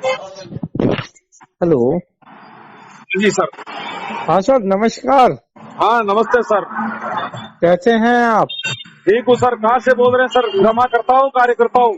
Hello. जी sir. हाँ sir, नमस्कार। हाँ नमस्ते सर। कैसे हैं आप? ठीक हूँ सर। कहाँ से बोल रहे हैं सर? जमा करता हूँ, कार्यकर्ता हूँ।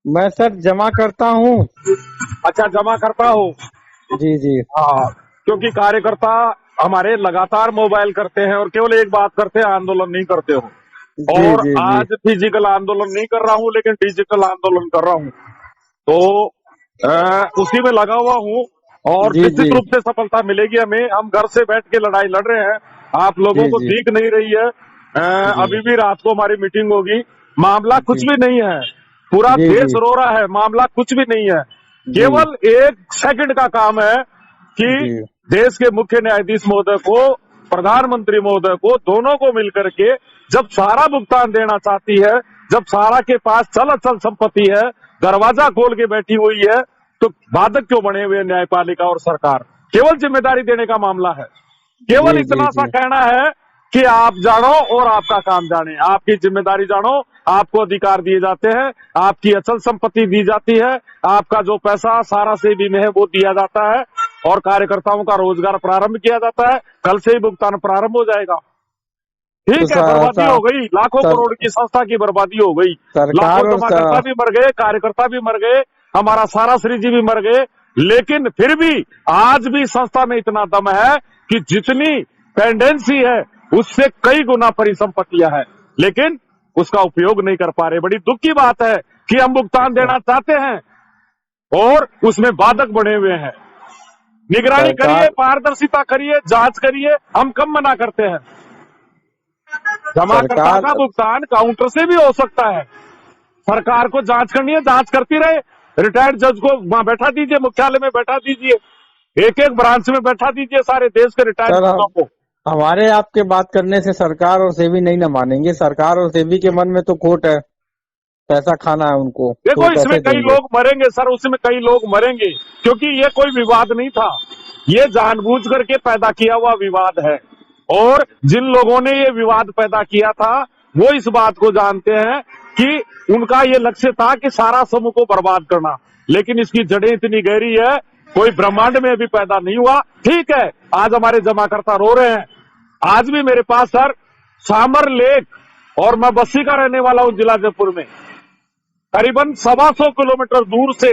मैं सर जमा करता हूँ। अच्छा, जमा करता हूँ। जी जी। हाँ, क्योंकि कार्यकर्ता हमारे लगातार मोबाइल करते हैं और केवल एक बात करते हैं, आंदोलन नहीं करते हो। जी और जी जी। आज फिजिकल आंदोलन नहीं कर रहा हूँ, लेकिन डिजिटल आंदोलन कर रहा हूँ। तो उसी में लगा हुआ हूँ और जी जी निश्चित रूप से सफलता मिलेगी हमें। हम घर से बैठ के लड़ाई लड़ रहे हैं, आप लोगों जी को जी दिख नहीं रही है। जी अभी भी रात को हमारी मीटिंग होगी। मामला कुछ जी भी नहीं है, पूरा जी देश जी रो रहा है, मामला कुछ भी नहीं है। जी केवल एक सेकंड का काम है कि जी देश के मुख्य न्यायाधीश महोदय को, प्रधानमंत्री महोदय को, दोनों को मिलकर के जब सारा भुगतान देना चाहती है, जब सारा के पास चल अचल संपत्ति है, दरवाजा खोल के बैठी हुई है, तो बाधक क्यों बने हुए न्यायपालिका और सरकार? केवल जिम्मेदारी देने का मामला है। जी केवल जी इतना सा जी कहना है कि आप जानो और आपका काम जाने, आपकी जिम्मेदारी जानो, आपको अधिकार दिए जाते हैं, आपकी अचल संपत्ति दी जाती है, आपका जो पैसा सारा सेवी में है वो दिया जाता है और कार्यकर्ताओं का रोजगार प्रारंभ किया जाता है। कल से ही भुगतान प्रारंभ हो जाएगा। तो ठीक है, बर्बादी हो गई, लाखों सर, करोड़ की संस्था की बर्बादी हो गई। लाखों सरकार और जमाकर्ता भी मर गए, कार्यकर्ता भी मर गए, हमारा सारा श्री जी भी मर गए। लेकिन फिर भी आज भी संस्था में इतना दम है कि जितनी पेंडेंसी है उससे कई गुना परिसंपत्तियां हैं, लेकिन उसका उपयोग नहीं कर पा रहे। बड़ी दुख की बात है कि हम भुगतान देना चाहते हैं और उसमें बाधक बने हुए हैं। निगरानी करिए, सरकार पारदर्शिता करिए, जांच करिए, हम कब मना करते हैं। जमाकर्ता सरकार का भुगतान काउंटर से भी हो सकता है। सरकार को जांच करनी है, जांच करती रहे। रिटायर्ड जज को वहां बैठा दीजिए, मुख्यालय में बैठा दीजिए, एक एक ब्रांच में बैठा दीजिए सारे देश के रिटायर्ड सर, जजों को। हमारे आपके बात करने से सरकार और सेबी नहीं न मानेंगे। सरकार और सेबी के मन में तो खोट है, पैसा खाना है उनको, तो वो देखो, इसमें कैसे कई देंगे? लोग मरेंगे सर, उसमें कई लोग मरेंगे, क्योंकि ये कोई विवाद नहीं था, ये जानबूझ करके पैदा किया हुआ विवाद है। और जिन लोगों ने ये विवाद पैदा किया था वो इस बात को जानते हैं कि उनका ये लक्ष्य था कि सारा समूह को बर्बाद करना। लेकिन इसकी जड़ें इतनी गहरी है, कोई ब्रह्मांड में भी पैदा नहीं हुआ। ठीक है, आज हमारे जमाकर्ता रो रहे हैं। आज भी मेरे पास सर सामर लेक, और मैं बस्सी का रहने वाला हूं, जिला जयपुर में, करीबन 125 किलोमीटर दूर से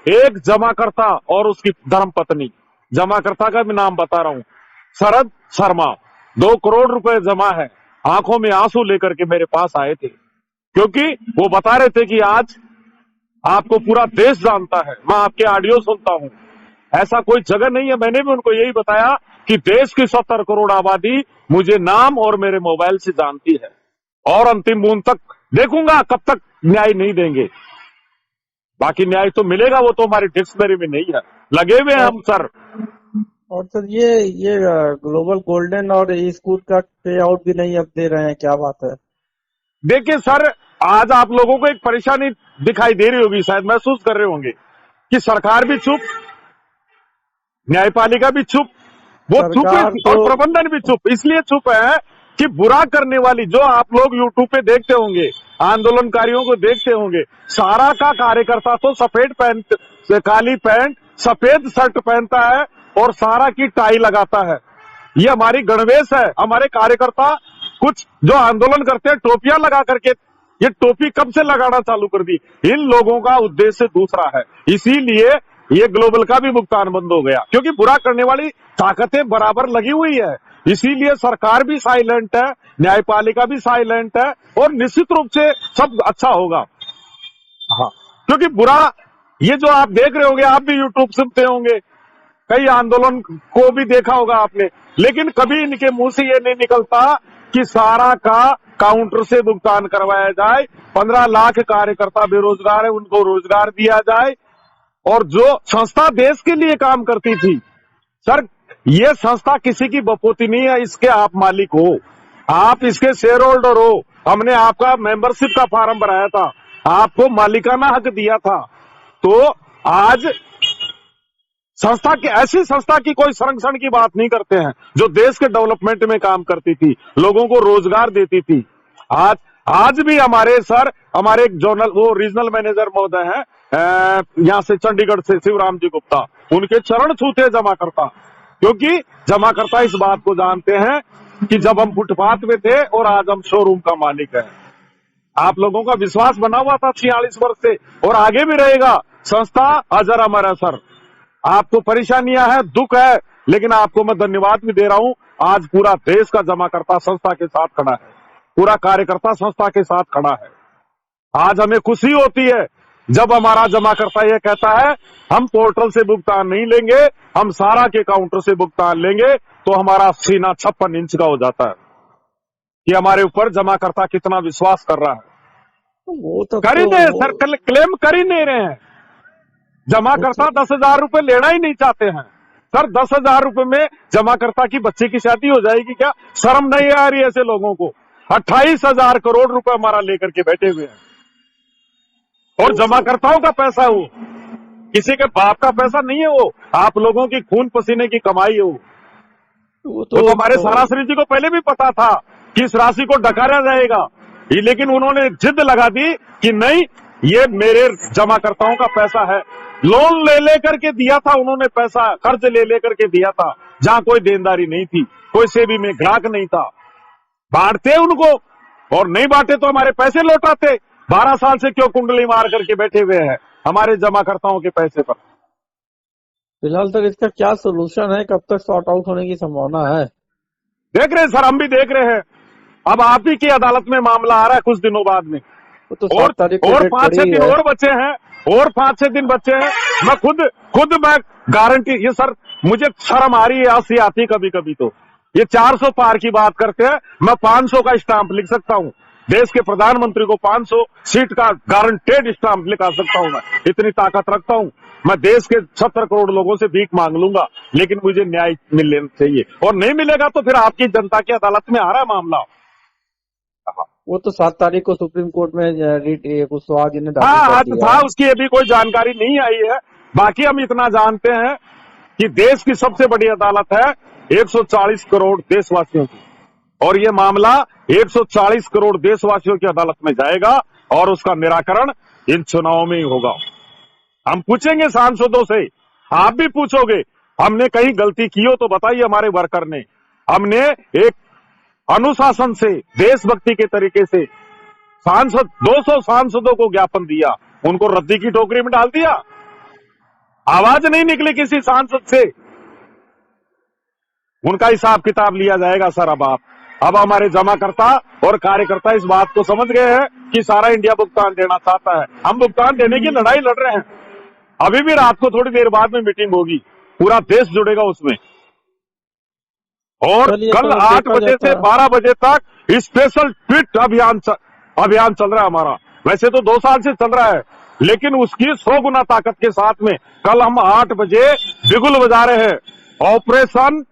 एक जमाकर्ता और उसकी धर्मपत्नी, जमाकर्ता का भी नाम बता रहा हूं, शरद शर्मा, 2 करोड़ रुपए जमा है, आंखों में आंसू लेकर के मेरे पास आए थे, क्योंकि वो बता रहे थे कि आज आपको पूरा देश जानता है। मैं आपके ऑडियो सुनता हूं, ऐसा कोई जगह नहीं है। मैंने भी उनको यही बताया कि देश की 70 करोड़ आबादी मुझे नाम और मेरे मोबाइल से जानती है, और अंतिम बूंद तक देखूंगा कब तक न्याय नहीं देंगे। बाकी न्याय तो मिलेगा, वो तो हमारी डिक्शनरी में नहीं है। लगे हुए हैं हम सर। और सर, ये ग्लोबल गोल्डन और ई स्कूट का पे आउट भी नहीं अब दे रहे हैं, क्या बात है? देखिए सर, आज आप लोगों को एक परेशानी दिखाई दे रही होगी, शायद महसूस कर रहे होंगे कि सरकार भी चुप, न्यायपालिका भी चुप, वो चुप है, सरकार और तो प्रबंधन भी चुप। इसलिए चुप है कि बुरा करने वाली, जो आप लोग यूट्यूब पे देखते होंगे, आंदोलनकारियों को देखते होंगे, सारा का कार्यकर्ता तो सफेद पैंट, काली पैंट, सफेद शर्ट पहनता है और सारा की टाई लगाता है। ये हमारी गणवेश है। हमारे कार्यकर्ता कुछ जो आंदोलन करते हैं टोपियां लगा करके, ये टोपी कब से लगाना चालू कर दी? इन लोगों का उद्देश्य दूसरा है, इसीलिए ये ग्लोबल का भी भुगतान बंद हो गया, क्योंकि बुरा करने वाली ताकतें बराबर लगी हुई है। इसीलिए सरकार भी साइलेंट है, न्यायपालिका भी साइलेंट है, और निश्चित रूप से सब अच्छा होगा। हाँ, क्योंकि बुरा, ये जो आप देख रहे होंगे, आप भी यूट्यूब सुनते होंगे, कई आंदोलन को भी देखा होगा आपने, लेकिन कभी इनके मुंह से ये नहीं निकलता कि सारा का काउंटर से भुगतान करवाया जाए, 15 लाख कार्यकर्ता बेरोजगार है, उनको रोजगार दिया जाए। और जो संस्था देश के लिए काम करती थी सर, ये संस्था किसी की बपोती नहीं है, इसके आप मालिक हो, आप इसके शेयर होल्डर हो। हमने आपका मेंबरशिप का फॉर्म भराया था, आपको मालिकाना हक दिया था। तो आज संस्था की, ऐसी संस्था की कोई संरक्षण की बात नहीं करते हैं जो देश के डेवलपमेंट में काम करती थी, लोगों को रोजगार देती थी। आज भी हमारे सर, हमारे एक जोनल, वो रीजनल मैनेजर महोदय हैं, यहाँ से चंडीगढ़ से शिवराम जी गुप्ता, उनके चरण छूते जमाकर्ता, क्योंकि जमाकर्ता इस बात को जानते हैं कि जब हम फुटपाथ पे थे और आज हम शोरूम का मालिक है। आप लोगों का विश्वास बना हुआ था 46 वर्ष से और आगे भी रहेगा। संस्था अजर अमर है सर। आपको परेशानियां हैं, दुख है, लेकिन आपको मैं धन्यवाद भी दे रहा हूं। आज पूरा देश का जमाकर्ता संस्था के साथ खड़ा है, पूरा कार्यकर्ता संस्था के साथ खड़ा है। आज हमें खुशी होती है जब हमारा जमाकर्ता ये कहता है हम पोर्टल से भुगतान नहीं लेंगे, हम सारा के काउंटर से भुगतान लेंगे, तो हमारा सीना 56 इंच का हो जाता है कि हमारे ऊपर जमाकर्ता कितना विश्वास कर रहा है। वो तो कर ही नहीं सर, क्लेम कर ही नहीं रहे हैं। जमाकर्ता 10,000 रुपए लेना ही नहीं चाहते हैं सर। 10,000 रुपए में जमाकर्ता की बच्चे की शादी हो जाएगी क्या? शर्म नहीं आ रही ऐसे लोगों को? 28,000 करोड़ रुपए हमारा लेकर के बैठे हुए हैं और जमाकर्ताओं का पैसा है वो, किसी के बाप का पैसा नहीं है वो, आप लोगों की खून पसीने की कमाई है वो तो हमारे सरासरी जी को पहले भी पता था कि इस राशि को डकारा जाएगा, लेकिन उन्होंने जिद लगा दी कि नहीं, ये मेरे जमाकर्ताओं का पैसा है। लोन ले लेकर के दिया था उन्होंने पैसा, कर्ज ले लेकर के दिया था, जहां कोई देनदारी नहीं थी, कोई सेबी में ग्राहक नहीं था। बांटते उनको और नहीं बांटे तो हमारे पैसे लौटाते। 12 साल से क्यों कुंडली मार करके बैठे हुए हैं हमारे जमाकर्ताओं के पैसे पर? फिलहाल तक इसका क्या सोल्यूशन है? कब तक सॉर्ट आउट होने की संभावना है? देख रहे हैं सर, हम भी देख रहे हैं। अब आप ही की अदालत में मामला आ रहा है कुछ दिनों बाद में, तो और 5-6 दिन और बचे हैं, और 5-6 दिन बचे हैं। मैं खुद मैं गारंटी, ये सर मुझे शर्म आ रही है, हंसी आती कभी कभी। तो ये 400 पार की बात करते हैं, मैं 500 का स्टाम्प लिख सकता हूँ। देश के प्रधानमंत्री को 500 सीट का गारंटेड स्टाम्प लिखा सकता हूँ। मैं इतनी ताकत रखता हूँ। मैं देश के 70 करोड़ लोगों से भीख मांग लूंगा, लेकिन मुझे न्याय मिलना चाहिए, और नहीं मिलेगा तो फिर आपकी जनता की अदालत में आ रहा है मामला। वो तो 7 तारीख को सुप्रीम कोर्ट में कुशवाहा जी ने आज था, उसकी अभी कोई जानकारी नहीं आई है। बाकी हम इतना जानते हैं कि देश की सबसे बड़ी अदालत है 140 करोड़ देशवासियों की, और ये मामला 140 करोड़ देशवासियों की अदालत में जाएगा और उसका निराकरण इन चुनावों में ही होगा। हम पूछेंगे सांसदों से, आप भी पूछोगे, हमने कहीं गलती की हो तो बताइए हमारे वर्कर ने। हमने एक अनुशासन से, देशभक्ति के तरीके से 200 सांसदों को ज्ञापन दिया, उनको रद्दी की टोकरी में डाल दिया। आवाज नहीं निकली किसी सांसद से। उनका हिसाब किताब लिया जाएगा सर। अब हमारे जमाकर्ता और कार्यकर्ता इस बात को समझ गए हैं कि सारा इंडिया भुगतान देना चाहता है। हम भुगतान देने की लड़ाई लड़ रहे हैं। अभी भी रात को थोड़ी देर बाद में मीटिंग होगी, पूरा देश जुड़ेगा उसमें, और कल 8 बजे से 12 बजे तक स्पेशल ट्वीट अभियान चल रहा है हमारा। वैसे तो 2 साल से चल रहा है, लेकिन उसकी 100 गुना ताकत के साथ में कल हम 8 बजे बिगुल बजा रहे हैं। ऑपरेशन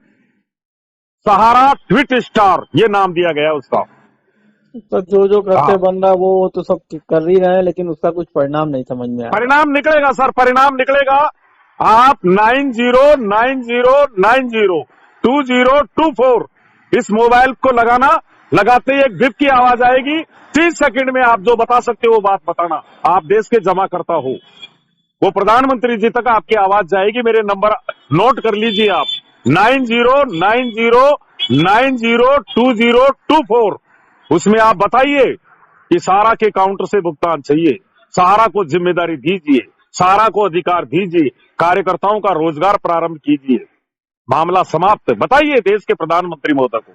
सहारा ट्वीट स्टार, ये नाम दिया गया उसका। तो जो करते बन रहा वो तो सब कर ही रहे हैं, लेकिन उसका कुछ परिणाम नहीं समझ में आया। परिणाम निकलेगा सर, परिणाम निकलेगा। आप 9090902024 इस मोबाइल को लगाते ही एक बिप की आवाज आएगी। 30 सेकंड में आप जो बता सकते हो वो बात बताना। आप देश के जमाकर्ता हो, वो प्रधानमंत्री जी तक आपकी आवाज जाएगी। मेरे नंबर नोट कर लीजिए आप, 9090902024। उसमें आप बताइए कि सारा के काउंटर से भुगतान चाहिए, सहारा को जिम्मेदारी दीजिए, सहारा को अधिकार दीजिए, कार्यकर्ताओं का रोजगार प्रारंभ कीजिए, मामला समाप्त। बताइए देश के प्रधानमंत्री महोदय को।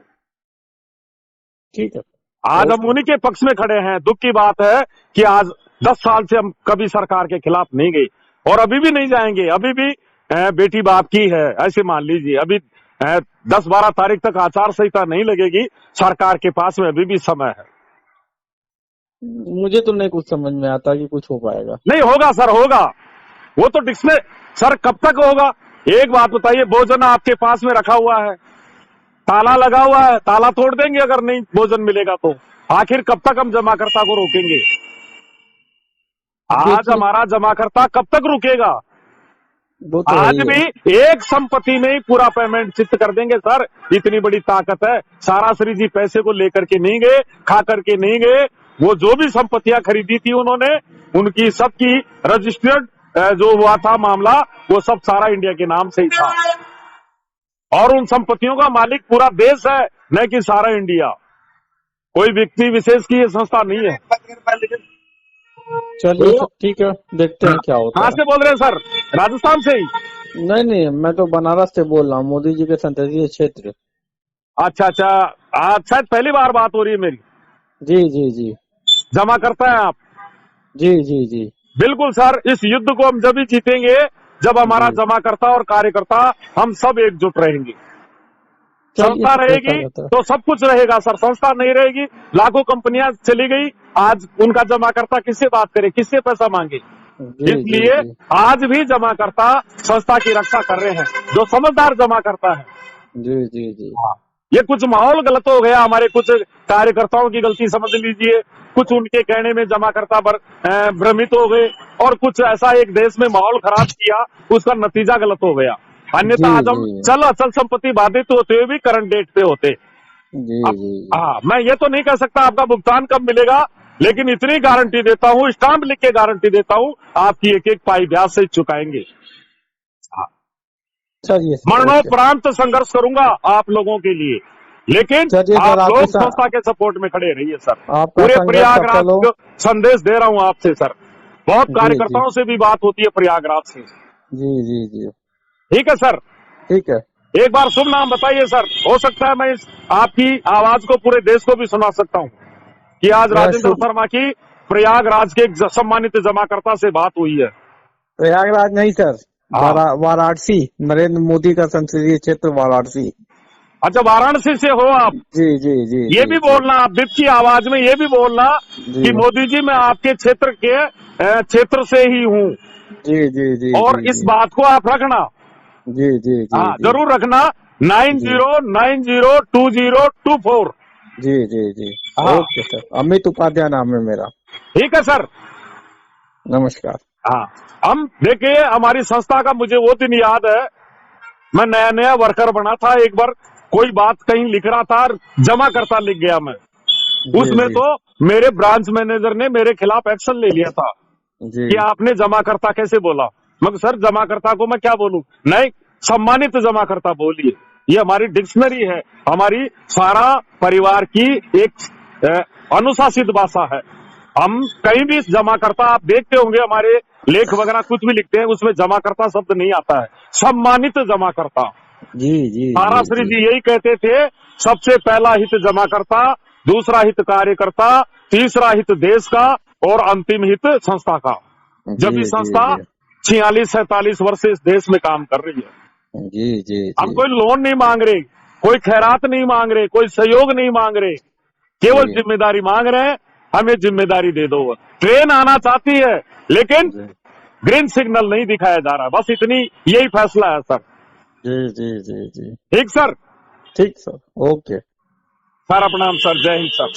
ठीक है, आज हम उन्हीं के पक्ष में खड़े हैं। दुख की बात है कि आज 10 साल से हम कभी सरकार के खिलाफ नहीं गए और अभी भी नहीं जाएंगे। अभी भी बेटी बाप की है, ऐसे मान लीजिए। अभी 10-12 तारीख तक आचार संहिता नहीं लगेगी, सरकार के पास में अभी भी समय है। मुझे तो नहीं कुछ समझ में आता कि कुछ हो पाएगा। नहीं होगा सर, होगा। वो तो डिस्प्ले सर कब तक होगा? एक बात बताइए, भोजन आपके पास में रखा हुआ है, ताला लगा हुआ है, ताला तोड़ देंगे अगर नहीं भोजन मिलेगा तो? आखिर कब तक हम जमाकर्ता को रोकेंगे? आज हमारा जमाकर्ता कब तक रुकेगा? आज भी एक संपत्ति में ही पूरा पेमेंट चित्त कर देंगे सर। इतनी बड़ी ताकत है। सरासरी जी पैसे को लेकर के नहीं गए, खा करके नहीं गए, वो जो भी संपत्तियां खरीदी थी उन्होंने, उनकी सबकी रजिस्टर्ड जो हुआ था मामला, वो सब सारा इंडिया के नाम से ही था। और उन संपत्तियों का मालिक पूरा देश है, न कि सारा इंडिया। कोई व्यक्ति विशेष की ये संस्था नहीं है। चलिए सर, ठीक है, देखते हैं क्या होता कहाँ है। से बोल रहे हैं सर? राजस्थान से ही? नहीं नहीं, मैं तो बनारस से बोल रहा हूँ, मोदी जी के संसदीय क्षेत्र। अच्छा अच्छा, आज शायद पहली बार बात हो रही है मेरी। जी जी जी जमा करता है आप? जी जी जी बिल्कुल सर, इस युद्ध को हम जब ही जीतेंगे जब हमारा जी। जमाकर्ता और कार्यकर्ता हम सब एकजुट रहेंगे। चलिए, संस्था रहेगी तो सब कुछ रहेगा सर, संस्था नहीं रहेगी, लाखों कंपनियां चली गई, आज उनका जमाकर्ता किससे बात करे, किससे पैसा मांगे? जी जी इसलिए जी आज भी जमाकर्ता संस्था की रक्षा कर रहे हैं, जो समझदार जमाकर्ता है। जी जी जी ये कुछ माहौल गलत हो गया, हमारे कुछ कार्यकर्ताओं की गलती समझ लीजिए, कुछ उनके कहने में जमाकर्ता भ्रमित हो गए, और कुछ ऐसा एक देश में माहौल खराब किया, उसका नतीजा गलत हो गया। अन्यथा जी आज हम जी चल अचल संपत्ति बाधित होते हुए भी करंट डेट पे होते। जी अब जी हाँ, मैं ये तो नहीं कह सकता आपका भुगतान कब मिलेगा, लेकिन इतनी गारंटी देता हूँ, स्टाम्प लिख के गारंटी देता हूँ, आपकी एक एक पाई ब्याज से चुकाएंगे। चलिए सर, ओके। मरणोपरांत संघर्ष करूंगा आप लोगों के लिए, लेकिन चलिए सर, आप आपके लोग साथ संस्था के सपोर्ट में खड़े रहिए सर। आपका पूरे संघर्ष प्रयागराज सफल हो। को संदेश दे रहा हूं आपसे सर, बहुत जी कार्यकर्ताओं से भी बात होती है प्रयागराज से। जी जी जी ठीक है सर, ठीक है। एक बार शुभ नाम बताइए सर, हो सकता है मैं आपकी आवाज को पूरे देश को भी सुना सकता हूं कि आज मैं राजेंद्र शर्मा की प्रयागराज के एक सम्मानित जमाकर्ता से बात हुई है। प्रयागराज नहीं सर, हाँ। वाराणसी, नरेंद्र मोदी का संसदीय क्षेत्र वाराणसी। अच्छा, वाराणसी से हो आप? जी जी जी ये जी भी बोलना, आप विप की आवाज में ये भी बोलना जी कि मोदी जी मैं आपके क्षेत्र से ही हूँ, जी जी जी और जी इस बात को आप रखना। जी जी जी हाँ, जी जरूर रखना। 90902024। जी जी जी हाँ। ओके सर, अमित उपाध्याय नाम है मेरा। ठीक है सर। नमस्कार। हाँ, हम देखिए, हमारी संस्था का मुझे वो दिन याद है, मैं नया नया वर्कर बना था, एक बार कोई बात कहीं लिख रहा था, जमा करता लिख गया मैं, जी उसमें जी तो मेरे ब्रांच मैनेजर ने मेरे खिलाफ एक्शन ले लिया था जी कि आपने जमाकर्ता कैसे बोला। मगर सर, जमाकर्ता को मैं क्या बोलूं? नहीं, सम्मानित जमाकर्ता बोलिए, ये हमारी डिक्शनरी है, हमारी सारा परिवार की एक अनुशासित भाषा है। हम कहीं भी जमाकर्ता, आप देखते होंगे हमारे लेख वगैरह कुछ भी लिखते हैं, उसमें जमाकर्ता शब्द नहीं आता है, सम्मानित जमाकर्ता। जी जी ताराश्री जी यही कहते थे, सबसे पहला हित जमाकर्ता, दूसरा हित कार्यकर्ता, तीसरा हित देश का, और अंतिम हित संस्था का। जब ये संस्था 46-47 वर्ष से इस देश में काम कर रही है। जी जी हम कोई लोन नहीं मांग रहे, कोई खैरात नहीं मांग रहे, कोई सहयोग नहीं मांग रहे, केवल जिम्मेदारी मांग रहे हैं, हमें जिम्मेदारी दे दो। ट्रेन आना चाहती है, लेकिन ग्रीन सिग्नल नहीं दिखाया जा रहा, बस इतनी, यही फैसला है सर। जी जी जी जी ठीक सर, ठीक सर, ओके सर प्रणाम सर, जय हिंद सर।